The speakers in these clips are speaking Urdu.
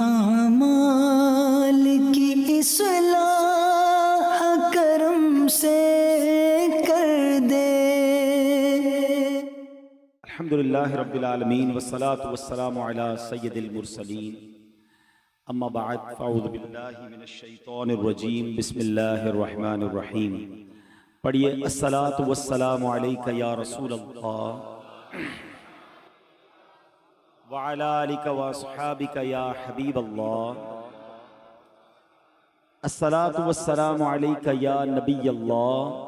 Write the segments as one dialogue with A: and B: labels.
A: اعمال کی اصلاح کرم سے کر دے۔
B: الحمدللہ رب العالمین والصلاة والسلام علی سید المرسلین، اما بعد فاعوذ باللہ من الشیطان الرجیم، بسم اللہ الرحمن الرحیم۔ پڑھیے الصلاة والسلام علیک یا رسول اللہ وعلی آلک واصحابک یا حبیب اللہ، الصلاة والسلام علیک یا نبی اللہ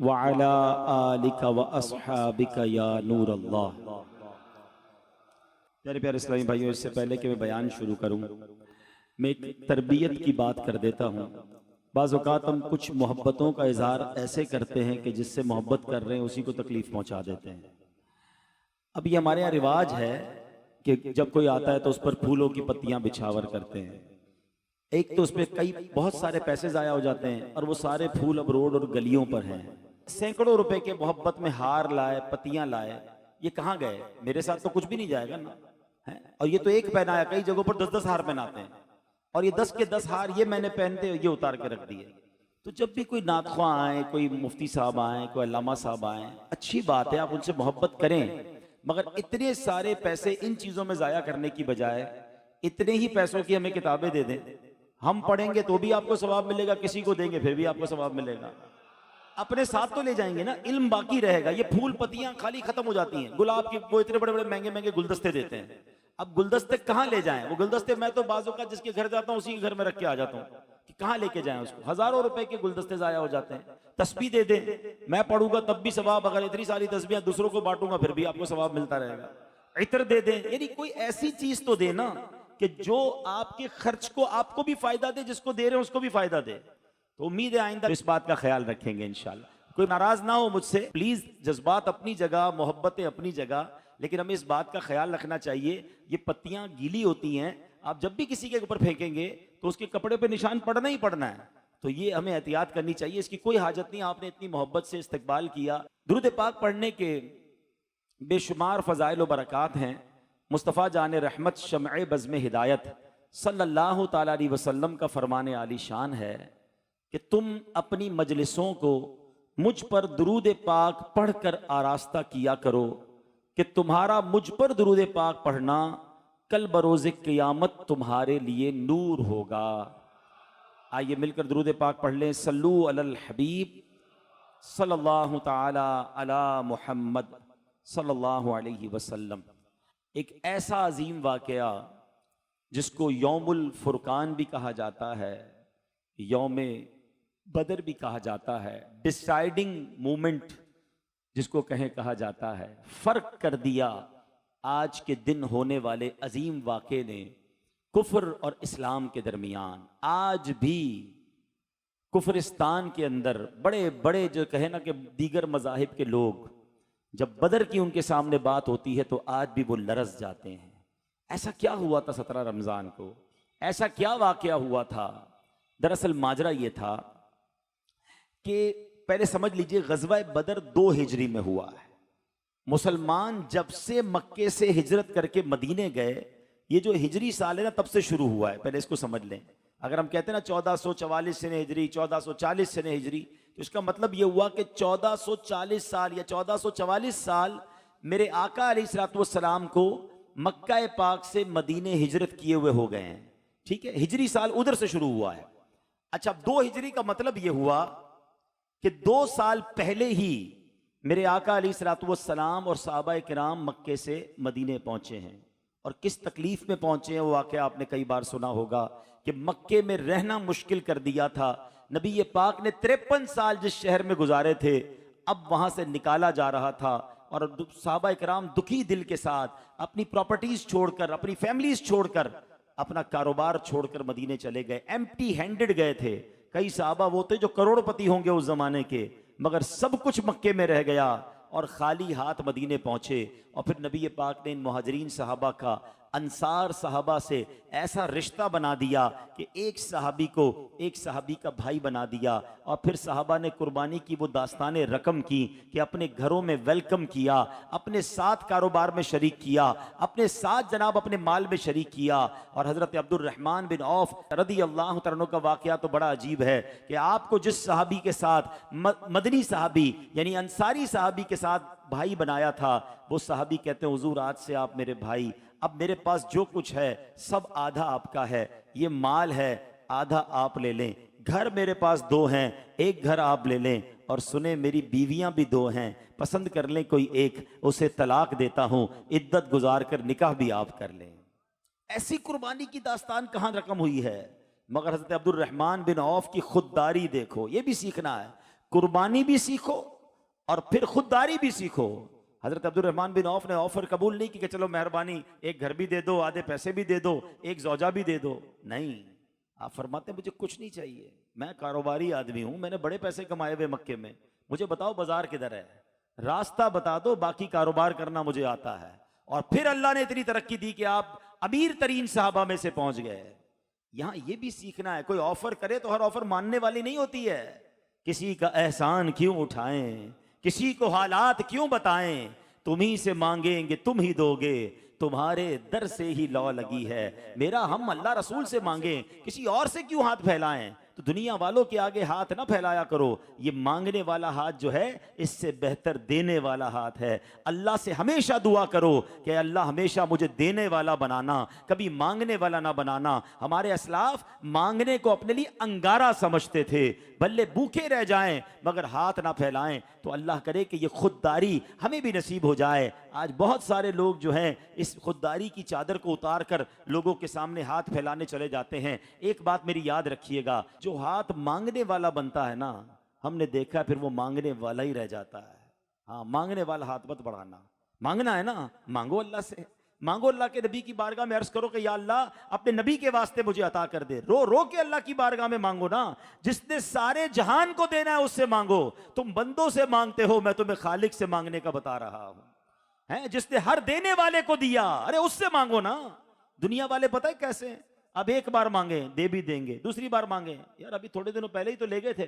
B: وعلی آلک واصحابک یا نور اللہ۔ پیارے پیارے اسلامی بھائیوں، اس سے پہلے کہ میں بیان شروع کروں، میں ایک تربیت کی بات کر دیتا ہوں۔ بعض اوقات ہم کچھ محبتوں کا اظہار ایسے کرتے ہیں کہ جس سے محبت کر رہے ہیں اسی کو تکلیف پہنچا دیتے ہیں۔ اب یہ ہمارے یہاں رواج ہے کہ جب کوئی آتا ہے تو اس پر پھولوں کی پتیاں بچھاور کرتے ہیں۔ ایک تو اس پہ بہت سارے پیسے ضائع ہو جاتے ہیں، اور وہ سارے پھول اب روڈ اور گلیوں پر ہیں۔ سینکڑوں روپے کے محبت میں ہار لائے، پتیاں لائے، یہ کہاں گئے؟ میرے ساتھ تو کچھ بھی نہیں جائے گا نا۔ اور یہ تو ایک پہنایا، کئی جگہوں پر 10 ہار پہناتے ہیں، اور یہ 10 کے 10 ہار یہ میں نے پہنتے یہ اتار کے رکھ دیے۔ تو جب بھی کوئی نعت خواں آئے، کوئی مفتی صاحب آئیں، کوئی علامہ صاحب آئیں، اچھی بات ہے، آپ ان سے محبت کریں، مگر اتنے سارے پیسے ان چیزوں میں ضائع کرنے کی بجائے اتنے ہی پیسوں کی ہمیں کتابیں دے دیں، ہم پڑھیں گے تو بھی آپ کو ثواب ملے گا، کسی کو دیں گے پھر بھی آپ کو ثواب ملے گا۔ اپنے ساتھ تو لے جائیں گے نا، علم باقی رہے گا۔ یہ پھول پتیاں خالی ختم ہو جاتی ہیں، گلاب کی وہ اتنے بڑے بڑے مہنگے مہنگے گلدستے دیتے ہیں، اب گلدستے کہاں لے جائیں؟ وہ گلدستے میں تو بعض اوقات جس کے گھر جاتا ہوں اسی کے گھر میں رکھ کے آ جاتا ہوں کہ کہاں لے کے جائیں اس کو۔ ہزاروں روپے کے گلدستے ضائع ہو جاتے ہیں۔ تسبیح دے دیں، میں پڑھوں گا تب بھی ثواب، اگر اتنی ساری تسبیحاں دوسروں کو بانٹوں گا پھر بھی آپ کو ثواب ملتا رہے گا۔ عطر دے دیں، یعنی کوئی ایسی چیز تو دے نا کہ جو آپ کے خرچ کو آپ کو بھی فائدہ دے، جس کو دے رہے ہیں اس کو بھی فائدہ دے۔ تو امید ہے آئندہ اس بات کا خیال رکھیں گے انشاءاللہ۔ کوئی ناراض نہ ہو مجھ سے پلیز، جذبات اپنی جگہ، محبتیں اپنی جگہ، لیکن ہمیں اس بات کا خیال رکھنا چاہیے یہ پتیاں گیلی ہوتی ہیں، آپ جب بھی کسی کے اوپر پھینکیں گے تو اس کے کپڑے پہ نشان پڑنا ہی پڑنا ہے، تو یہ ہمیں احتیاط کرنی چاہیے۔ اس کی کوئی حاجت نہیں، آپ نے اتنی محبت سے استقبال کیا۔ درود پاک پڑھنے کے بے شمار فضائل و برکات ہیں۔ مصطفیٰ جان رحمت شمع بزم ہدایت صلی اللہ تعالیٰ علیہ وسلم کا فرمان عالی شان ہے کہ تم اپنی مجلسوں کو مجھ پر درود پاک پڑھ کر آراستہ کیا کرو کہ تمہارا مجھ پر درود پاک پڑھنا کل بروز قیامت تمہارے لیے نور ہوگا۔ آئیے مل کر درود پاک پڑھ لیں۔ صلو علی الحبیب صلی اللہ تعالی علی محمد صلی اللہ علیہ وسلم۔ ایک ایسا عظیم واقعہ جس کو یوم الفرقان بھی کہا جاتا ہے، یوم بدر بھی کہا جاتا ہے، ڈیسائیڈنگ مومنٹ جس کو کہا جاتا ہے، فرق کر دیا آج کے دن ہونے والے عظیم واقعے نے کفر اور اسلام کے درمیان۔ آج بھی کفرستان کے اندر بڑے بڑے جو کہے نا کہ دیگر مذاہب کے لوگ جب بدر کی ان کے سامنے بات ہوتی ہے تو آج بھی وہ لرز جاتے ہیں۔ ایسا کیا ہوا تھا 17 رمضان کو؟ ایسا کیا واقعہ ہوا تھا؟ دراصل ماجرا یہ تھا کہ پہلے سمجھ لیجئے غزوہ بدر 2 ہجری میں ہوا ہے۔ مسلمان جب سے مکے سے ہجرت کر کے مدینے گئے، یہ جو ہجری سال ہے نا تب سے شروع ہوا ہے، پہلے اس کو سمجھ لیں۔ اگر ہم کہتے ہیں نا 1444 سنہ ہجری، 1440 سنہ ہجری، تو اس کا مطلب یہ ہوا کہ 1440 سال یا 1444 سال میرے آقا علیہ الصلوۃ والسلام کو مکہ پاک سے مدینے ہجرت کیے ہوئے ہو گئے ہیں، ٹھیک ہے؟ ہجری سال ادھر سے شروع ہوا ہے۔ اچھا، 2 ہجری کا مطلب یہ ہوا کہ 2 سال پہلے ہی میرے آقا علیہ الصلوۃ والسلام اور صحابہ کرام مکے سے مدینے پہنچے ہیں، اور کس تکلیف میں پہنچے ہیں وہ واقعہ آپ نے کئی بار سنا ہوگا کہ مکے میں رہنا مشکل کر دیا تھا۔ نبی پاک نے 53 سال جس شہر میں گزارے تھے اب وہاں سے نکالا جا رہا تھا، اور صحابہ کرام دکھی دل کے ساتھ اپنی پراپرٹیز چھوڑ کر، اپنی فیملیز چھوڑ کر، اپنا کاروبار چھوڑ کر مدینے چلے گئے، ایمپٹی ہینڈڈ گئے تھے۔ کئی صحابہ وہ تھے جو کروڑ پتی ہوں گے اس زمانے کے، مگر سب کچھ مکے میں رہ گیا اور خالی ہاتھ مدینے پہنچے۔ اور پھر نبی پاک نے ان مہاجرین صحابہ کا انصار صحابہ سے ایسا رشتہ بنا دیا کہ ایک صحابی کو ایک صحابی کا بھائی بنا دیا، اور پھر صحابہ نے قربانی کی وہ داستان رقم کی کہ اپنے گھروں میں ویلکم کیا، اپنے ساتھ کاروبار میں شریک کیا، اپنے ساتھ جناب اپنے مال میں شریک کیا۔ اور حضرت عبد الرحمن بن عوف رضی اللہ تعالیٰ عنہ کا واقعہ تو بڑا عجیب ہے کہ آپ کو جس صحابی کے ساتھ مدنی صحابی یعنی انصاری صحابی کے ساتھ بھائی بنایا تھا، وہ صحابی کہتے ہیں حضور آج سے آپ میرے بھائی، اب میرے پاس جو کچھ ہے سب آدھا آپ کا ہے، یہ مال ہے آدھا آپ لے لیں، گھر میرے پاس 2 ہیں ایک گھر آپ لے لیں، اور سنیں میری بیویاں بھی 2 ہیں، پسند کر لیں کوئی ایک، اسے طلاق دیتا ہوں، عدت گزار کر نکاح بھی آپ کر لیں۔ ایسی قربانی کی داستان کہاں رقم ہوئی ہے؟ مگر حضرت عبد الرحمن بن عوف کی خودداری دیکھو، یہ بھی سیکھنا ہے، قربانی بھی سیکھو اور پھر خودداری بھی سیکھو۔ حضرت عبد الرحمن بن عوف نے آفر قبول نہیں کی کہ چلو مہربانی ایک گھر بھی دے دو، آدھے پیسے بھی دے دو، ایک زوجہ بھی دے دو، نہیں، آپ فرماتے ہیں مجھے کچھ نہیں چاہیے، میں کاروباری آدمی ہوں، میں نے بڑے پیسے کمائے ہوئے مکے میں، مجھے بتاؤ بازار کدھر ہے، راستہ بتا دو، باقی کاروبار کرنا مجھے آتا ہے۔ اور پھر اللہ نے اتنی ترقی دی کہ آپ امیر ترین صحابہ میں سے پہنچ گئے۔ یہاں یہ بھی سیکھنا ہے، کوئی آفر کرے تو ہر آفر ماننے والی نہیں ہوتی ہے۔ کسی کا احسان کیوں اٹھائیں، کسی کو حالات کیوں بتائیں، تمہیں سے مانگیں گے تم ہی دو گے، تمہارے در سے ہی لو لگی ہے، میرا ہم اللہ رسول سے مانگیں، کسی اور سے کیوں ہاتھ پھیلائیں؟ تو دنیا والوں کے آگے ہاتھ نہ پھیلایا کرو، یہ مانگنے والا ہاتھ جو ہے اس سے بہتر دینے والا ہاتھ ہے۔ اللہ سے ہمیشہ دعا کرو کہ اللہ ہمیشہ مجھے دینے والا بنانا، کبھی مانگنے والا نہ بنانا۔ ہمارے اسلاف مانگنے کو اپنے لیے انگارہ سمجھتے تھے، بھلے بھوکے رہ جائیں مگر ہاتھ نہ پھیلائیں۔ تو اللہ کرے کہ یہ خودداری ہمیں بھی نصیب ہو جائے۔ آج بہت سارے لوگ جو ہیں اس خودداری کی چادر کو اتار کر لوگوں کے سامنے ہاتھ پھیلانے چلے جاتے ہیں۔ ایک بات میری یاد رکھیے گا، جو ہاتھ مانگنے والا بنتا ہے نا، ہم نے دیکھا پھر وہ مانگنے والا ہی رہ جاتا ہے۔ ہاں، مانگنے والا ہاتھ مت بڑھانا، مانگنا ہے نا مانگو اللہ سے، مانگو اللہ کے نبی کی بارگاہ میں عرض کرو کہ یا اللہ اپنے نبی کے واسطے مجھے عطا کر دے، رو رو کے اللہ کی بارگاہ میں مانگو نا، جس نے سارے جہان کو دینا ہے اس سے مانگو۔ تم بندوں سے مانگتے ہو، میں تمہیں خالق سے مانگنے کا بتا رہا ہوں، جس نے ہر دینے والے کو دیا، ارے اس سے مانگو نا۔ دنیا والے پتہ ہے کیسے ہیں؟ اب ایک بار مانگے دے بھی دیں گے، دوسری بار مانگے یار ابھی تھوڑے دنوں پہلے ہی تو لے گئے تھے،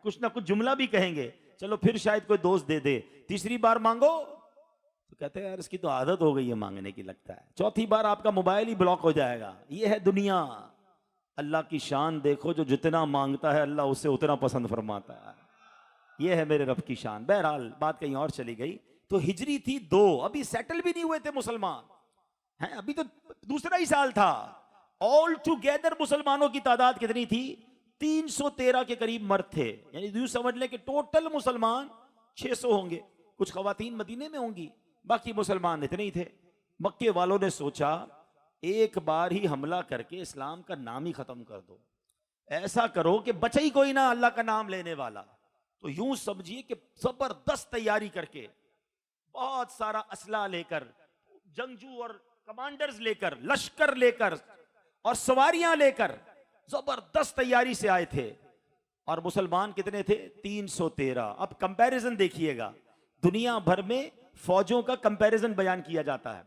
B: کچھ نہ کچھ جملہ بھی کہیں گے، چلو پھر شاید کوئی دوست دے دے، تیسری بار مانگو تو کہتے ہیں یار اس کی تو عادت ہو گئی ہے مانگنے کی، لگتا ہے چوتھی بار آپ کا موبائل ہی بلاک ہو جائے گا۔ یہ ہے دنیا۔ اللہ کی شان دیکھو، جو جتنا مانگتا ہے اللہ اسے اتنا پسند فرماتا ہے۔ یہ ہے میرے رب کی شان۔ بہرحال بات کہیں اور چلی گئی۔ تو ہجری تھی 2، ابھی سیٹل بھی نہیں ہوئے تھے مسلمان، ابھی تو دوسرا ہی سال تھا۔ آل ٹوگیدر مسلمانوں کی تعداد کتنی تھی؟ 313 کے قریب مرد تھے، یعنی یوں سمجھ لیں کہ ٹوٹل مسلمان 600 ہوں گے، کچھ خواتین مدینے میں ہوں گی، باقی مسلمان اتنے ہی تھے۔ مکے والوں نے سوچا ایک بار ہی حملہ کر کے اسلام کا نام ہی ختم کر دو، ایسا کرو کہ بچے ہی کوئی نہ اللہ کا نام لینے والا۔ تو یوں سمجھیے کہ زبردست تیاری کر کے، بہت سارا اسلحہ لے کر، جنگجو اور کمانڈرز لے کر، لشکر لے کر اور سواریاں لے کر زبردست تیاری سے آئے تھے۔ اور مسلمان کتنے تھے؟ 313۔ اب کمپیریزن دیکھیے گا، دنیا بھر میں فوجوں کا کمپیریزن بیان کیا جاتا ہے۔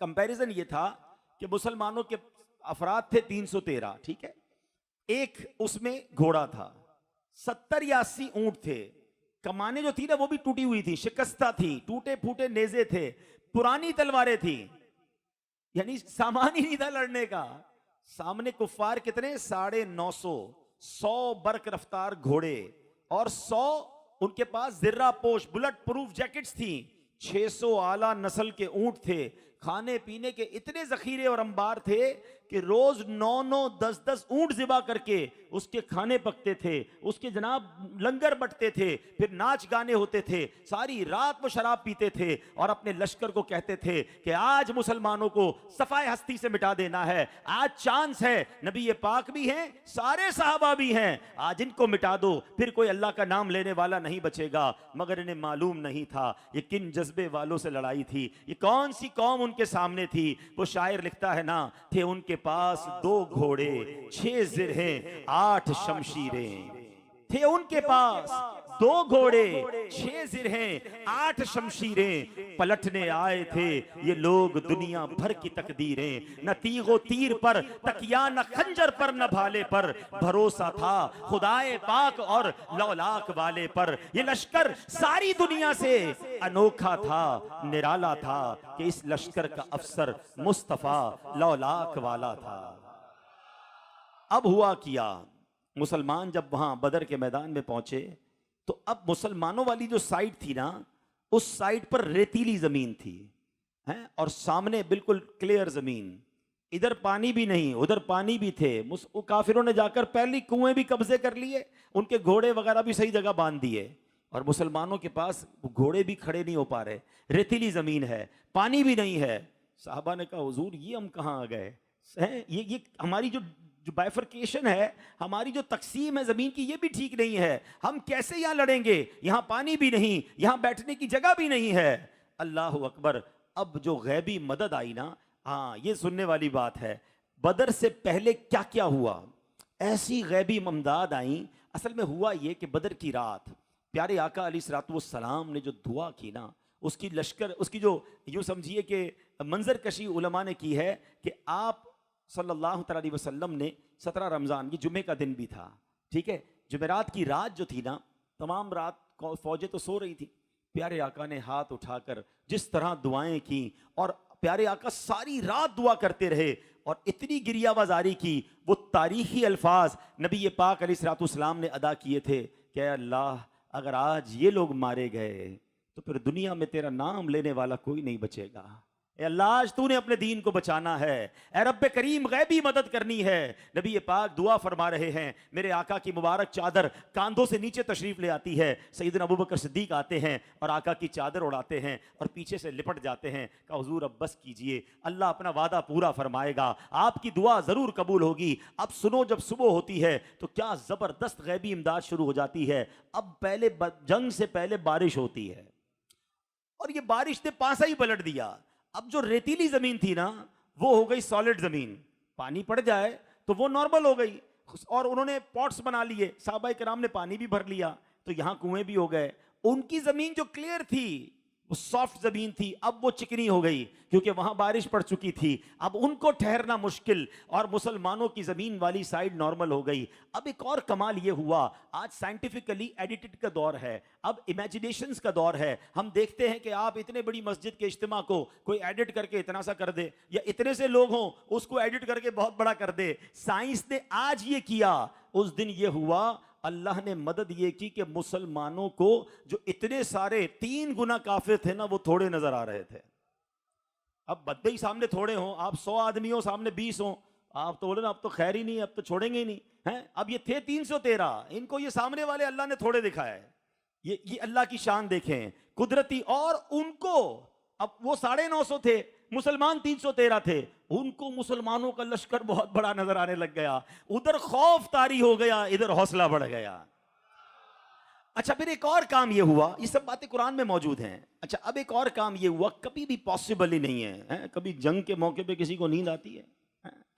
B: کمپیریزن یہ تھا کہ مسلمانوں کے افراد تھے 313، ٹھیک ہے، ایک اس میں گھوڑا تھا، 70 یا 80 اونٹ تھے، کمانیں جو تھی نا وہ بھی ٹوٹی ہوئی تھی، شکستہ تھی، ٹوٹے پھوٹے نیزے تھے، پرانی تلواریں تھیں، یعنی سامان ہی نہیں تھا لڑنے کا۔ سامنے کفار کتنے؟ 950، 100 برق رفتار گھوڑے اور 100 ان کے پاس زرہ پوش بلٹ پروف جیکٹس تھیں، 600 اعلیٰ نسل کے اونٹ تھے، کھانے پینے کے اتنے ذخیرے اور انبار تھے کہ روز 9 10 اونٹ ذبح کر کے اس کے کھانے پکتے تھے، اس کے جناب لنگر بٹتے تھے، پھر ناچ گانے ہوتے تھے، ساری رات وہ شراب پیتے تھے اور اپنے لشکر کو کہتے تھے کہ آج مسلمانوں کو صفائے ہستی سے مٹا دینا ہے، آج چانس ہے، نبی پاک بھی ہیں، سارے صحابہ بھی ہیں، آج ان کو مٹا دو، پھر کوئی اللہ کا نام لینے والا نہیں بچے گا۔ مگر انہیں معلوم نہیں تھا یہ کن جذبے والوں سے لڑائی تھی، یہ کون سی قوم ان کے سامنے تھی۔ وہ شاعر لکھتا ہے نا، تھے ان کے پاس 2 گھوڑے 6 زرہیں 8 شمشیریں، تھے ان کے پاس 2 گھوڑے 6 زرہیں 8 شمشیریں، پلٹنے آئے تھے یہ لوگ دنیا بھر کی تقدیریں، نہ تیغ و تیر پر تکیا، نہ خنجر پر نہ بھالے پر، بھروسہ تھا خدائے پاک اور لولاک والے پر۔ یہ لشکر ساری دنیا سے انوکھا تھا، نرالا تھا کہ اس لشکر کا افسر مصطفیٰ لولاک والا تھا۔ اب ہوا کیا، مسلمان جب وہاں بدر کے میدان میں پہنچے تو اب مسلمانوں والی جو سائٹ تھی نا، اس سائٹ پر ریتیلی زمین تھی اور سامنے بالکل کلیئر زمین، ادھر پانی بھی نہیں ادھر پانی بھی تھے۔ کافروں نے جا کر پہلی کنویں بھی قبضے کر لیے، ان کے گھوڑے وغیرہ بھی صحیح جگہ باندھ دیے، اور مسلمانوں کے پاس گھوڑے بھی کھڑے نہیں ہو پا رہے، ریتیلی زمین ہے، پانی بھی نہیں ہے۔ صحابہ نے کہا حضور یہ ہم کہاں آ گئے، یہ ہماری جو بائفرکیشن ہے، ہماری جو تقسیم ہے زمین کی، یہ بھی ٹھیک نہیں ہے، ہم کیسے یہاں لڑیں گے، یہاں پانی بھی نہیں، یہاں بیٹھنے کی جگہ بھی نہیں ہے۔ اللہ اکبر۔ اب جو غیبی مدد آئی نا، ہاں یہ سننے والی بات ہے، بدر سے پہلے کیا کیا ہوا، ایسی غیبی امداد آئیں۔ اصل میں ہوا یہ کہ بدر کی رات پیارے آقا علیہ الصلوۃ والسلام نے جو دعا کی نا، اس کی لشکر، اس کی جو یوں سمجھیے کہ منظر کشی علماء نے کی ہے کہ آپ صلی اللہ تعالی علیہ وسلم نے 17 رمضان، یہ جمعے کا دن بھی تھا، ٹھیک ہے، جمعرات کی رات جو تھی نا، تمام رات فوجیں تو سو رہی تھی، پیارے آقا نے ہاتھ اٹھا کر جس طرح دعائیں کی، اور پیارے آقا ساری رات دعا کرتے رہے اور اتنی گریہ بازاری کی، وہ تاریخی الفاظ نبی پاک علیہ الصلوۃ والسلام نے ادا کیے تھے کہ اے اللہ اگر آج یہ لوگ مارے گئے تو پھر دنیا میں تیرا نام لینے والا کوئی نہیں بچے گا۔ اے اللہ آج تو نے اپنے دین کو بچانا ہے، اے رب کریم غیبی مدد کرنی ہے۔ نبی پاک دعا فرما رہے ہیں، میرے آقا کی مبارک چادر کاندھوں سے نیچے تشریف لے آتی ہے، سیدنا ابوبکر صدیق آتے ہیں اور آقا کی چادر اڑاتے ہیں اور پیچھے سے لپٹ جاتے ہیں، کہا حضور اب بس کیجئے، اللہ اپنا وعدہ پورا فرمائے گا، آپ کی دعا ضرور قبول ہوگی۔ اب سنو، جب صبح ہوتی ہے تو کیا زبردست غیبی امداد شروع ہو جاتی ہے۔ اب پہلے جنگ سے پہلے بارش ہوتی ہے، اور یہ بارش نے پانسا ہی پلٹ دیا۔ اب جو ریتیلی زمین تھی نا، وہ ہو گئی سالڈ زمین، پانی پڑ جائے تو وہ نارمل ہو گئی، اور انہوں نے پاٹس بنا لیے، صحابہ کرام نے پانی بھی بھر لیا تو یہاں کنویں بھی ہو گئے۔ ان کی زمین جو کلیئر تھی، وہ سافٹ زمین تھی، اب وہ چکنی ہو گئی کیونکہ وہاں بارش پڑ چکی تھی، اب ان کو ٹھہرنا مشکل، اور مسلمانوں کی زمین والی سائڈ نارمل ہو گئی۔ اب ایک اور کمال یہ ہوا، آج سائنٹیفکلی ایڈیٹڈ کا دور ہے، اب امیجنیشنز کا دور ہے۔ ہم دیکھتے ہیں کہ آپ اتنے بڑی مسجد کے اجتماع کو کوئی ایڈٹ کر کے اتنا سا کر دے، یا اتنے سے لوگ ہوں اس کو ایڈٹ کر کے بہت بڑا کر دے۔ سائنس نے آج یہ کیا، اس دن یہ ہوا، اللہ نے مدد یہ کی کہ مسلمانوں کو جو اتنے سارے 3 گنا کافر تھے نا، وہ تھوڑے نظر آ رہے تھے۔ اب بدبئی سامنے تھوڑے ہوں، آپ 100 آدمی ہوں سامنے 20 ہوں، آپ تو بولے نا اب تو خیر ہی نہیں، اب تو چھوڑیں گے ہی نہیں، اب یہ تھے 313، ان کو یہ سامنے والے اللہ نے تھوڑے دکھائے۔ یہ اللہ کی شان دیکھیں قدرتی، اور ان کو اب وہ 950 تھے، مسلمان 313 تھے، ان کو مسلمانوں کا لشکر بہت بڑا نظر آنے لگ گیا، ادھر خوف طاری ہو گیا، ادھر حوصلہ بڑھ گیا۔ اچھا پھر ایک اور کام یہ ہوا، یہ سب باتیں قرآن میں موجود ہیں۔ اچھا اب ایک اور کام یہ ہوا، کبھی بھی پاسبل ہی نہیں ہے، کبھی جنگ کے موقع پہ کسی کو نیند آتی ہے؟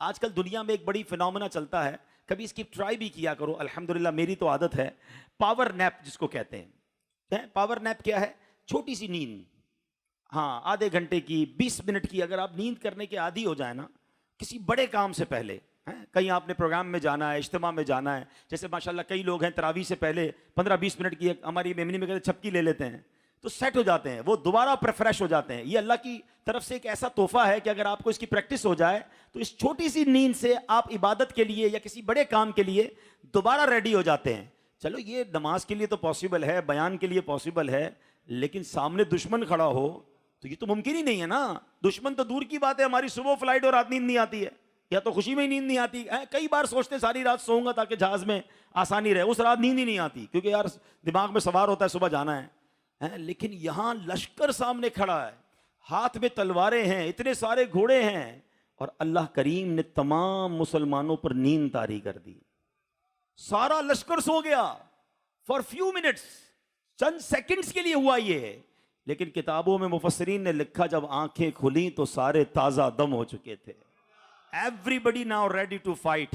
B: آج کل دنیا میں ایک بڑی فینومینا چلتا ہے، کبھی اس کی ٹرائی بھی کیا کرو، الحمدللہ میری تو عادت ہے، پاور نیپ جس کو کہتے ہیں۔ پاور نیپ کیا ہے؟ چھوٹی سی نیند، ہاں آدھے گھنٹے کی، 20 منٹ کی، اگر آپ نیند کرنے کے عادی ہو جائیں نا کسی بڑے کام سے پہلے، کہیں آپ نے پروگرام میں جانا ہے، اجتماع میں جانا ہے، جیسے ماشاءاللہ کئی لوگ ہیں تراویح سے پہلے 15-20 منٹ کی ہماری میمنی میں کہتے چھپکی لے لیتے ہیں تو سیٹ ہو جاتے ہیں، وہ دوبارہ فریش ہو جاتے ہیں۔ یہ اللہ کی طرف سے ایک ایسا تحفہ ہے کہ اگر آپ کو اس کی پریکٹس ہو جائے تو اس چھوٹی سی نیند سے آپ عبادت کے لیے یا کسی بڑے کام کے لیے دوبارہ ریڈی ہو جاتے ہیں۔ چلو یہ نماز کے لیے تو پاسبل ہے، بیان کے لیے پاسبل ہے، لیکن سامنے دشمن کھڑا ہو تو یہ تو ممکن ہی نہیں ہے نا۔ دشمن تو دور کی بات ہے، ہماری صبح فلائٹ اور رات نیند نہیں آتی ہے، یا تو خوشی میں ہی نیند نہیں آتی، کئی بار سوچتے ساری رات سوؤں گا تاکہ جہاز میں آسانی رہے، اس رات نیند ہی نہیں آتی کیونکہ یار دماغ میں سوار ہوتا ہے صبح جانا ہے۔ لیکن یہاں لشکر سامنے کھڑا ہے، ہاتھ میں تلواریں ہیں، اتنے سارے گھوڑے ہیں، اور اللہ کریم نے تمام مسلمانوں پر نیند طاری کر دی، سارا لشکر سو گیا فار فیو منٹس، چند سیکنڈز کے لیے ہوا یہ۔ لیکن کتابوں میں مفسرین نے لکھا جب آنکھیں کھلیں تو سارے تازہ دم ہو چکے تھے۔ Everybody now ready to fight.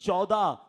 B: 14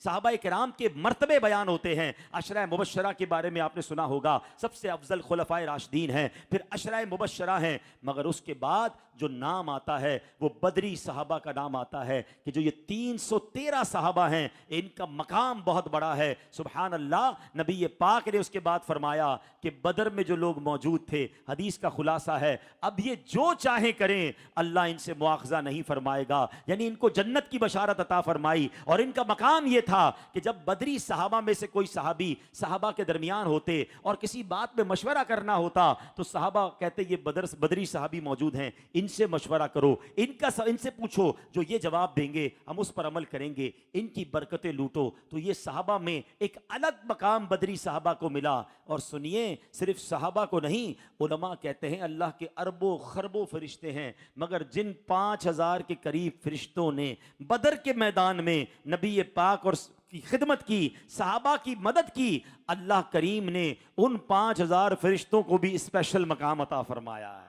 B: صحابہ کرام کے مرتبے بیان ہوتے ہیں. عشرہ مبشرہ کے بارے میں آپ نے سنا ہوگا, سب سے افضل خلفائے راشدین ہیں, پھر عشرہ مبشرہ ہیں, مگر اس کے بعد جو نام آتا ہے وہ بدری صحابہ کا نام آتا ہے کہ جو یہ 313 صحابہ ہیں, ان کا مقام بہت بڑا ہے. سبحان اللہ. نبی پاک نے اس کے بعد فرمایا کہ بدر میں جو لوگ موجود تھے, حدیث کا خلاصہ ہے, اب یہ جو چاہیں کریں اللہ ان سے مواخذہ نہیں فرمائے گا. یعنی ان کو جنت کی بشارت عطا فرمائی. اور ان کا مقام یہ تھا کہ جب بدری صحابہ میں سے کوئی صحابی صحابہ کے درمیان ہوتے اور کسی بات میں مشورہ کرنا ہوتا تو صحابہ کہتے یہ بدری صحابی موجود ہیں, ان سے مشورہ کرو, ان سے پوچھو, جو یہ جواب دیں گے ہم اس پر عمل کریں گے, ان کی برکتیں لوٹو. تو یہ صحابہ میں ایک الگ مقام بدری صحابہ کو ملا. اور سنیے, صرف صحابہ کو نہیں, علماء کہتے ہیں اللہ کے اربوں خربوں فرشتے ہیں, مگر جن 5000 کے قریب فرشتوں نے بدر کے میدان میں نبی پاک اور کی خدمت کی, صحابہ کی مدد کی, اللہ کریم نے ان 5000 فرشتوں کو بھی اسپیشل مقام عطا فرمایا ہے.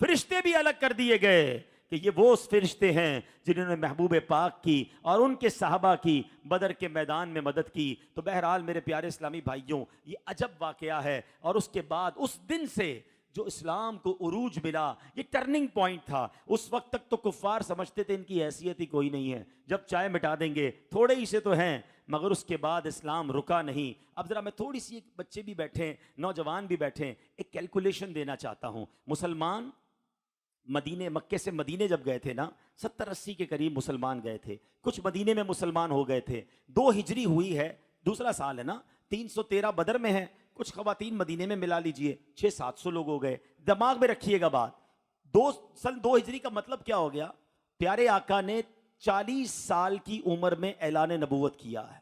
B: فرشتے بھی الگ کر دیے گئے کہ یہ وہ فرشتے ہیں جنہوں نے محبوب پاک کی اور ان کے صحابہ کی بدر کے میدان میں مدد کی. تو بہرحال میرے پیارے اسلامی بھائیوں, یہ عجب واقعہ ہے. اور اس کے بعد اس دن سے جو اسلام کو عروج ملا, یہ ٹرننگ پوائنٹ تھا. اس وقت تک تو کفار سمجھتے تھے ان کی حیثیت ہی کوئی نہیں ہے, جب چائے مٹا دیں گے, تھوڑے ہی سے تو ہیں. مگر اس کے بعد اسلام رکا نہیں. اب ذرا میں تھوڑی سی, بچے بھی بیٹھے, نوجوان بھی بیٹھے, ایک کیلکولیشن دینا چاہتا ہوں. مسلمان مکے سے مدینے جب گئے تھے نا, 70-80 کے قریب مسلمان گئے تھے. کچھ مدینے میں مسلمان ہو گئے تھے. 2 ہجری ہوئی ہے, دوسرا سال ہے نا, 313 بدر میں ہے. کچھ خواتین مدینے میں ملا لیجئے, 600-700 لوگ ہو گئے. دماغ میں رکھیے گا بات. 2 ہجری کا مطلب کیا ہو گیا؟ پیارے آقا نے 40 سال کی عمر میں اعلان نبوت کیا ہے.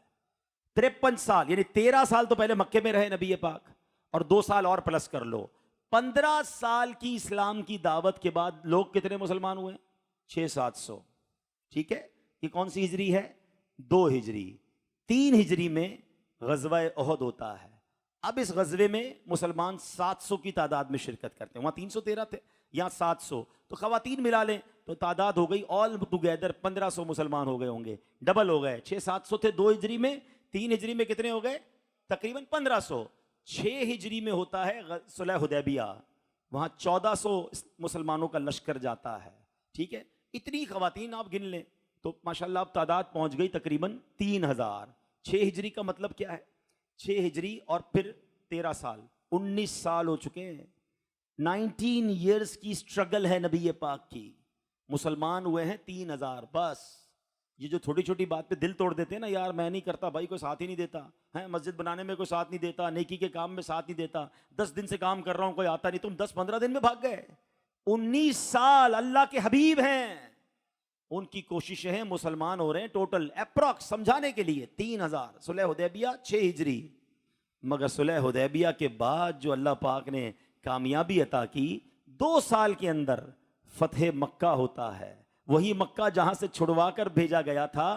B: 53 سال یعنی 13 سال تو پہلے مکے میں رہے نبی پاک, اور 2 سال اور پلس کر لو, 15 سال کی اسلام کی دعوت کے بعد لوگ کتنے مسلمان ہوئے؟ 600-700. ٹھیک ہے, یہ کون سی ہجری ہے؟ 2 ہجری. 3 ہجری میں غزوہ احد ہوتا ہے. اب اس غزوے میں مسلمان 700 کی تعداد میں شرکت کرتے ہیں. وہاں 313 تھے, یہاں 700. تو خواتین ملا لیں تو تعداد ہو گئی آل ٹوگیدر 1500 مسلمان ہو گئے ہوں گے, ڈبل ہو گئے. 600-700 تھے 2 ہجری میں, 3 ہجری میں کتنے ہو گئے؟ تقریباً 1500. 6 ہجری میں ہوتا ہے صلح حدیبیہ, وہاں 1400 مسلمانوں کا لشکر جاتا ہے. ٹھیک ہے, اتنی خواتین آپ گن لیں تو ماشاءاللہ اب تعداد پہنچ گئی تقریباً 3000. 6 ہجری کا مطلب کیا ہے؟ 6 ہجری اور پھر 13 سال, 19 سال ہو چکے ہیں. 19 ایئرز کی سٹرگل ہے نبی پاک کی. مسلمان ہوئے ہیں 3000 بس. یہ جو چھوٹی چھوٹی بات پہ دل توڑ دیتے ہیں نا, یار میں نہیں کرتا بھائی, کوئی ساتھ ہی نہیں دیتا ہے, مسجد بنانے میں کوئی ساتھ نہیں دیتا, نیکی کے کام میں ساتھ نہیں دیتا, 10 دن سے کام کر رہا ہوں کوئی آتا نہیں, تم 10-15 دن میں بھاگ گئے. 19 سال اللہ کے حبیب ہیں, ان کی کوششیں ہیں, مسلمان ہو رہے ہیں ٹوٹل اپروکس سمجھانے کے لیے 3000. صلح حدیبیہ 6 ہجری. مگر صلح حدیبیہ کے بعد جو اللہ پاک نے کامیابی عطا کی, 2 سال کے اندر فتح مکہ ہوتا ہے. وہی مکہ جہاں سے چھڑوا کر بھیجا گیا تھا.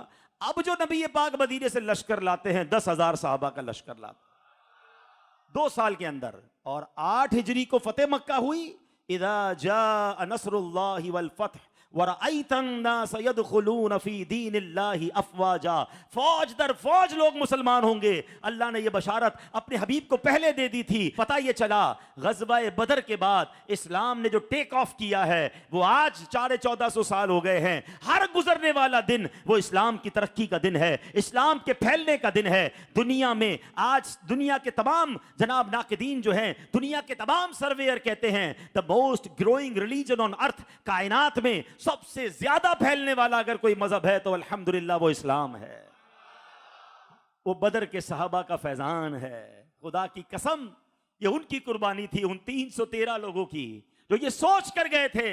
B: اب جو نبی پاک مدینے سے لشکر لاتے ہیں, 10,000 صحابہ کا لشکر لاتے 2 سال کے اندر. اور 8 ہجری کو فتح مکہ ہوئی. اذا جاء نصر اللہ والفتح وَرَأَيْتَ النَّاسَ يَدْخُلُونَ فِي دِينِ اللَّهِ أَفْوَاجًا. فوج در فوج لوگ مسلمان ہوں گے. اللہ نے یہ بشارت اپنے حبیب کو پہلے دے دی تھی. پتہ یہ چلا غزوہ بدر کے بعد اسلام نے جو ٹیک آف کیا ہے وہ آج 1400 سال ہو گئے ہیں. ہر گزرنے والا دن وہ اسلام کی ترقی کا دن ہے, اسلام کے پھیلنے کا دن ہے. دنیا میں آج دنیا کے تمام جناب ناقدین جو ہیں, دنیا کے تمام سرویئر کہتے ہیں the most growing religion on earth, کائنات میں سب سے زیادہ پھیلنے والا اگر کوئی مذہب ہے تو الحمدللہ وہ اسلام ہے. وہ بدر کے صحابہ کا فیضان ہے. خدا کی قسم یہ ان کی قربانی تھی, ان 313 لوگوں کی, جو یہ سوچ کر گئے تھے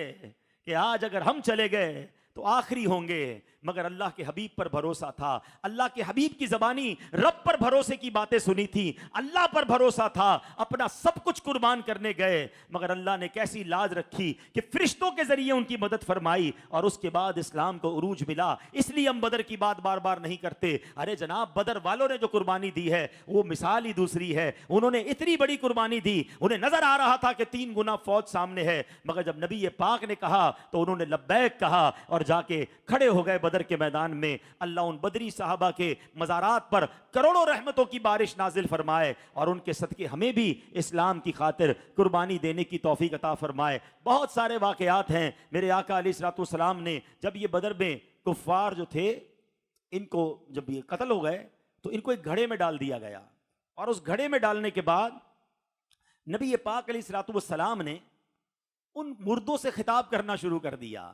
B: کہ آج اگر ہم چلے گئے تو آخری ہوں گے. مگر اللہ کے حبیب پر بھروسہ تھا. اللہ کے حبیب کی زبانی رب پر بھروسے کی باتیں سنی تھی, اللہ پر بھروسہ تھا, اپنا سب کچھ قربان کرنے گئے. مگر اللہ نے کیسی لاج رکھی کہ فرشتوں کے ذریعے ان کی مدد فرمائی اور اس کے بعد اسلام کو عروج ملا. اس لیے ہم بدر کی بات بار بار نہیں کرتے. ارے جناب, بدر والوں نے جو قربانی دی ہے وہ مثال ہی دوسری ہے. انہوں نے اتنی بڑی قربانی دی, انہیں نظر آ رہا تھا کہ 3 گنا فوج سامنے ہے, مگر جب نبی پاک نے کہا تو انہوں نے لبیک کہا. اور جا کے کھڑے ہو گئے بدر کے میدان میں. اللہ ان بدری صحابہ کے مزارات پر کروڑوں رحمتوں کی بارش نازل فرمائے اور ان کے صدقے ہمیں بھی اسلام کی خاطر قربانی دینے کی توفیق عطا فرمائے. بہت سارے واقعات ہیں. میرے آقا علیہ الصلوۃ والسلام نے جب یہ بدر میں کفار جو تھے ان کو جب یہ قتل ہو گئے تو ان کو ایک گھڑے میں ڈال دیا گیا, اور اس گھڑے میں ڈالنے کے بعد نبی پاک علیہ الصلوۃ والسلام نے ان مردوں سے خطاب کرنا شروع کر دیا.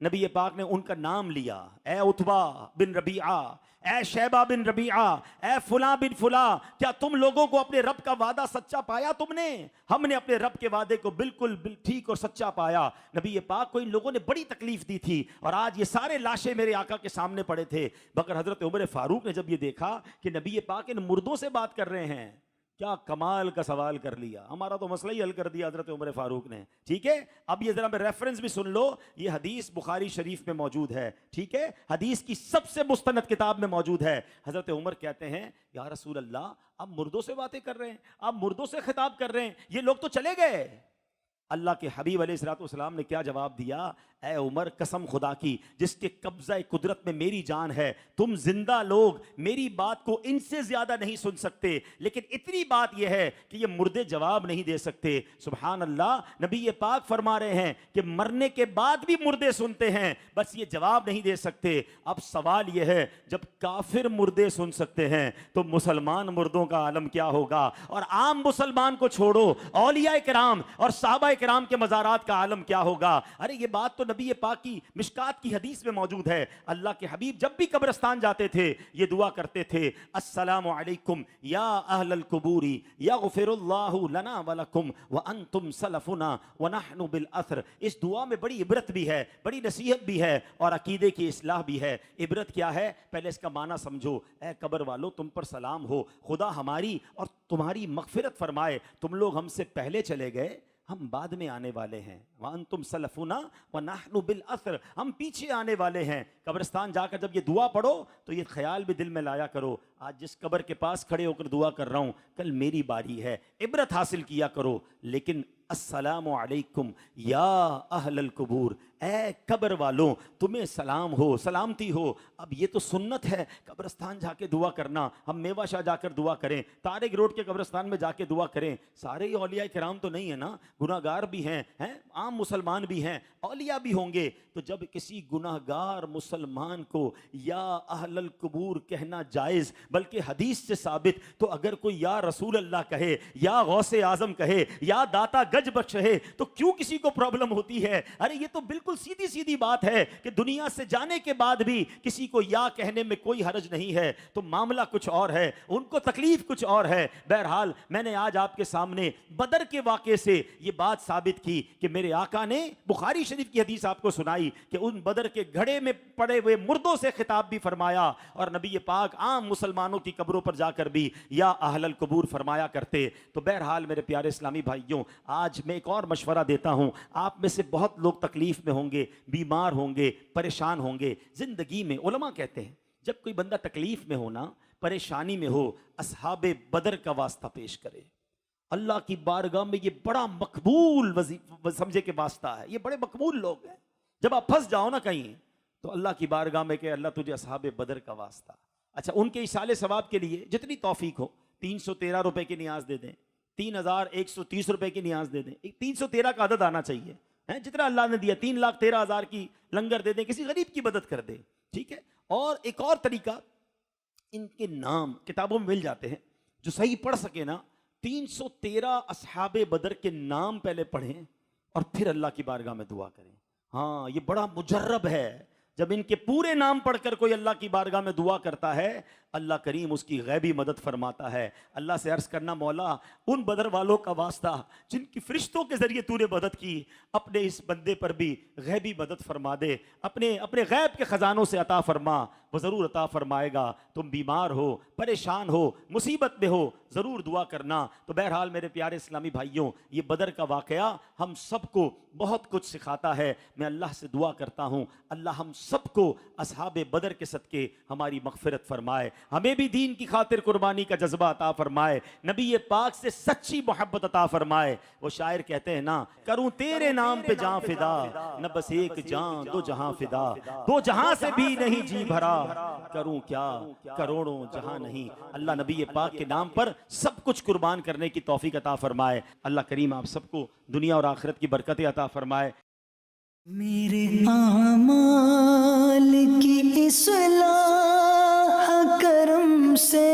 B: نبی پاک نے ان کا نام لیا, اے عتبہ بن ربیعہ, اے شیبہ بن ربیعہ, اے فلاں بن فلاں, کیا تم لوگوں کو اپنے رب کا وعدہ سچا پایا تم نے؟ ہم نے اپنے رب کے وعدے کو بالکل ٹھیک اور سچا پایا. نبی پاک کو ان لوگوں نے بڑی تکلیف دی تھی اور آج یہ سارے لاشیں میرے آقا کے سامنے پڑے تھے. مگر حضرت عمر فاروق نے جب یہ دیکھا کہ نبی پاک ان مردوں سے بات کر رہے ہیں, کیا کمال کا سوال کر لیا, ہمارا تو مسئلہ ہی حل کر دیا حضرت عمر فاروق نے. ٹھیک ہے, اب یہ ذرا میں ریفرنس بھی سن لو, یہ حدیث بخاری شریف میں موجود ہے. ٹھیک ہے, حدیث کی سب سے مستند کتاب میں موجود ہے. حضرت عمر کہتے ہیں یا رسول اللہ, آپ مردوں سے باتیں کر رہے ہیں, آپ مردوں سے خطاب کر رہے ہیں, یہ لوگ تو چلے گئے. اللہ کے حبیب علیہ الصلوۃ والسلام نے کیا جواب دیا؟ اے عمر, قسم خدا کی جس کے قبضہ قدرت میں میری جان ہے, تم زندہ لوگ میری بات کو ان سے زیادہ نہیں سن سکتے, لیکن اتنی بات یہ ہے کہ یہ مردے جواب نہیں دے سکتے. سبحان اللہ, نبی پاک فرما رہے ہیں کہ مرنے کے بعد بھی مردے سنتے ہیں, بس یہ جواب نہیں دے سکتے. اب سوال یہ ہے, جب کافر مردے سن سکتے ہیں تو مسلمان مردوں کا عالم کیا ہوگا؟ اور عام مسلمان کو چھوڑو, اولیاء کرام اور صحابہ کرام کے مزارات کا عالم کیا ہوگا؟ ارے یہ بات تو نبی پاک کی مشکات کی حدیث میں موجود ہے. اللہ کے حبیب جب بھی قبرستان جاتے تھے یہ دعا کرتے تھے, السلام علیکم یا اہل القبور یغفر اللہ لنا ولکم وانتم سلفنا ونحن بالاثر. اس دعا میں بڑی عبرت بھی ہے, بڑی نصیحت بھی ہے اور عقیدے کی اصلاح بھی ہے. عبرت کیا ہے؟ پہلے اس کا معنی سمجھو. اے قبر والو, تم پر سلام ہو, خدا ہماری اور تمہاری مغفرت فرمائے. تم لوگ ہم سے پہلے چلے گئے, ہم بعد میں آنے والے ہیں. وَأَنْتُمْ سَلَفُنَا وَنَحْنُ بِالْأَثْرِ, ہم پیچھے آنے والے ہیں. قبرستان جا کر جب یہ دعا پڑھو تو یہ خیال بھی دل میں لایا کرو, آج جس قبر کے پاس کھڑے ہو کر دعا کر رہا ہوں کل میری باری ہے. عبرت حاصل کیا کرو. لیکن السلام علیکم یا اہل القبور, اے قبر والوں تمہیں سلام ہو, سلامتی ہو. اب یہ تو سنت ہے قبرستان جا کے دعا کرنا. ہم میوہ شاہ جا کر دعا کریں, طارق روڈ کے قبرستان میں جا کے دعا کریں. سارے ہی اولیاء کرام تو نہیں ہے نا, گناہ گار بھی ہیں, عام مسلمان بھی ہیں, اولیاء بھی ہوں گے. تو جب کسی گناہ گار مسلمان کو یا اہل القبور کہنا جائز, بلکہ حدیث سے ثابت, تو اگر کوئی یا رسول اللہ کہے, یا غوث اعظم کہے, یا داتا گج بخش ہے, تو کیوں کسی کو پرابلم ہوتی ہے؟ ارے یہ تو بالکل سیدھی سیدھی بات ہے کہ دنیا سے جانے کے بعد بھی کسی کو یا کہنے میں کوئی حرج نہیں ہے. تو معاملہ کچھ اور ہے, ان کو تکلیف کچھ اور ہے. بہرحال میں نے آج آپ کے سامنے بدر کے واقعے سے یہ بات ثابت کی کہ میرے آقا نے بخاری شریف کی حدیث آپ کو سنائی کہ ان بدر کے گھڑے میں پڑے ہوئے مردوں سے خطاب بھی فرمایا, اور نبی پاک عام مسلمانوں کی قبروں پر جا کر بھی یا اہل القبور فرمایا کرتے. تو بہرحال میرے پیارے اسلامی بھائیوں, آج میں ایک اور مشورہ دیتا ہوں. آپ میں سے بہت لوگ تکلیف میں ہوں گے, بیمار ہوں گے, پریشان ہوں گے. زندگی میں علماء کہتے ہیں جب کوئی بندہ تکلیف میں ہونا, پریشانی میں ہو, اصحاب بدر کا واسطہ پیش کرے. اللہ کی بارگاہ میں یہ بڑا مقبول سمجھے کہ واسطہ ہے, یہ بڑے مقبول لوگ ہیں. جب آپ پھنس جاؤ نا کہیں تو اللہ کی بارگاہ میں کہ اللہ تجھے اصحاب بدر کا واسطہ. اچھا, ان کے ایصال ثواب کے لیے جتنی توفیق ہو 313 روپے کی نیاز دے دیں, 3130 روپے کی نیاز دے دیں. 313 کا عدد آنا چاہیے, جتنا اللہ نے دیا. 3,13,000 کی لنگر دے دیں, کسی غریب کی مدد کر دیں. ٹھیک ہے. اور ایک اور طریقہ, ان کے نام کتابوں میں مل جاتے ہیں, جو صحیح پڑھ سکے نا 313 اصحاب بدر کے نام پہلے پڑھیں اور پھر اللہ کی بارگاہ میں دعا کریں. ہاں, یہ بڑا مجرب ہے. جب ان کے پورے نام پڑھ کر کوئی اللہ کی بارگاہ میں دعا کرتا ہے, اللہ کریم اس کی غیبی مدد فرماتا ہے. اللہ سے عرض کرنا, مولا ان بدر والوں کا واسطہ جن کی فرشتوں کے ذریعے تو نے مدد کی, اپنے اس بندے پر بھی غیبی مدد فرما دے, اپنے غیب کے خزانوں سے عطا فرما. وہ ضرور عطا فرمائے گا. تم بیمار ہو، پریشان ہو، مصیبت میں ہو، ضرور دعا کرنا. تو بہرحال میرے پیارے اسلامی بھائیوں، یہ بدر کا واقعہ ہم سب کو بہت کچھ سکھاتا ہے. میں اللہ سے دعا کرتا ہوں اللہ ہم سب کو اصحاب بدر کے صدقے ہماری مغفرت فرمائے، ہمیں بھی دین کی خاطر قربانی کا جذبہ عطا فرمائے، نبی پاک سے سچی محبت عطا فرمائے. وہ شاعر کہتے ہیں نا، کروں تیرے نام پہ جان فدا، نہ بس ایک جان دو جہاں فدا، دو جہاں سے بھی نہیں جی بھرا، کروں کیا کروڑوں جہاں نہیں. اللہ نبی پاک کے نام پر سب کچھ قربان کرنے کی توفیق عطا فرمائے. اللہ کریم آپ سب کو دنیا اور آخرت کی برکتیں عطا فرمائے.
A: میرے اعمال کی اصلاح کرم سے